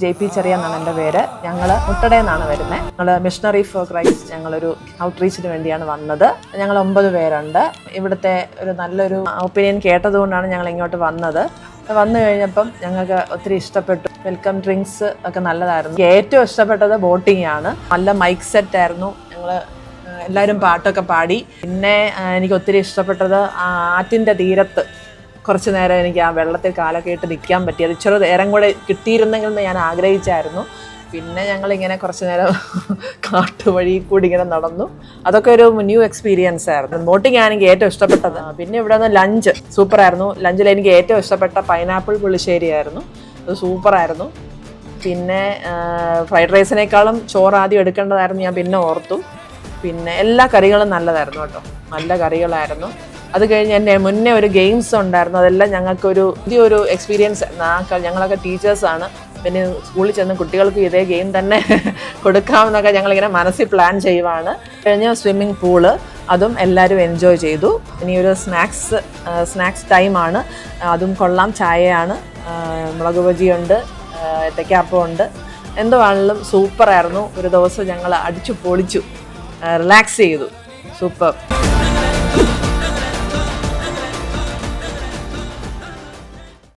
JP ചെറിയ എന്നാണ് എൻ്റെ പേര്. ഞങ്ങൾ മുട്ടടയിൽ നിന്നാണ് വരുന്നത്. ഞങ്ങൾ മിഷണറി ഫോർ ക്രൈസ്റ്റ് ഞങ്ങളൊരു ഔട്ട്റീച്ചിന് വേണ്ടിയാണ് വന്നത്. ഞങ്ങൾ 9 പേരുണ്ട്. ഇവിടുത്തെ ഒരു നല്ലൊരു ഒപ്പീനിയൻ കേട്ടതുകൊണ്ടാണ് ഞങ്ങൾ ഇങ്ങോട്ട് വന്നത്. വന്നു കഴിഞ്ഞപ്പം ഞങ്ങൾക്ക് ഒത്തിരി ഇഷ്ടപ്പെട്ടു. വെൽക്കം ഡ്രിങ്ക്സ് ഒക്കെ നല്ലതായിരുന്നു. ഏറ്റവും ഇഷ്ടപ്പെട്ടത് ബോട്ടിംഗ് ആണ്. നല്ല മൈക്ക് സെറ്റ് ആയിരുന്നു. ഞങ്ങൾ എല്ലാവരും പാട്ടൊക്കെ പാടി. പിന്നെ എനിക്ക് ഒത്തിരി ഇഷ്ടപ്പെട്ടത് ആറ്റിൻ്റെ തീരത്ത് കുറച്ച് നേരം എനിക്ക് ആ വെള്ളത്തിൽ കാലൊക്കെ ഇട്ട് നിൽക്കാൻ പറ്റി. അത് ഇച്ചിരി നേരം കൂടെ കിട്ടിയിരുന്നെങ്കിൽ എന്ന് ഞാൻ ആഗ്രഹിച്ചായിരുന്നു. പിന്നെ ഞങ്ങളിങ്ങനെ കുറച്ച് നേരം കാട്ടുവഴി കൂടി ഇങ്ങനെ നടന്നു. അതൊക്കെ ഒരു ന്യൂ എക്സ്പീരിയൻസ് ആയിരുന്നു. ബോട്ടിംഗ് ആണ് എനിക്ക് ഏറ്റവും ഇഷ്ടപ്പെട്ടത്. പിന്നെ ഇവിടെ നിന്ന് ലഞ്ച് സൂപ്പറായിരുന്നു. ലഞ്ചിൽ എനിക്ക് ഏറ്റവും ഇഷ്ടപ്പെട്ട പൈനാപ്പിൾ പുളിശ്ശേരി ആയിരുന്നു. അത് സൂപ്പറായിരുന്നു. പിന്നെ ഫ്രൈഡ് റൈസിനേക്കാളും ചോറ് ആദ്യം എടുക്കേണ്ടതായിരുന്നു ഞാൻ പിന്നെ ഓർത്തു. പിന്നെ എല്ലാ കറികളും നല്ലതായിരുന്നു കേട്ടോ, നല്ല കറികളായിരുന്നു. അത് കഴിഞ്ഞ് എൻ്റെ മുന്നേ ഒരു ഗെയിംസ് ഉണ്ടായിരുന്നു. അതെല്ലാം ഞങ്ങൾക്കൊരു പുതിയൊരു എക്സ്പീരിയൻസ്. ഞങ്ങളൊക്കെ ടീച്ചേഴ്സാണ്. പിന്നെ സ്കൂളിൽ ചെന്ന് കുട്ടികൾക്ക് ഇതേ ഗെയിം തന്നെ കൊടുക്കാമെന്നൊക്കെ ഞങ്ങളിങ്ങനെ മനസ്സിൽ പ്ലാൻ ചെയ്യുവാണ്. കഴിഞ്ഞ സ്വിമ്മിങ് പൂള്, അതും എല്ലാവരും എൻജോയ് ചെയ്തു. ഇനിയൊരു സ്നാക്സ് ടൈമാണ്. അതും കൊള്ളാം. ചായയാണ്, മുളക് ബജിയുണ്ട്, ഏത്തയ്ക്കാപ്പം ഉണ്ട്. എന്തുവാണെങ്കിലും സൂപ്പറായിരുന്നു. ഒരു ദിവസം ഞങ്ങൾ അടിച്ചു പൊളിച്ചു, റിലാക്സ് ചെയ്തു. സൂപ്പർ.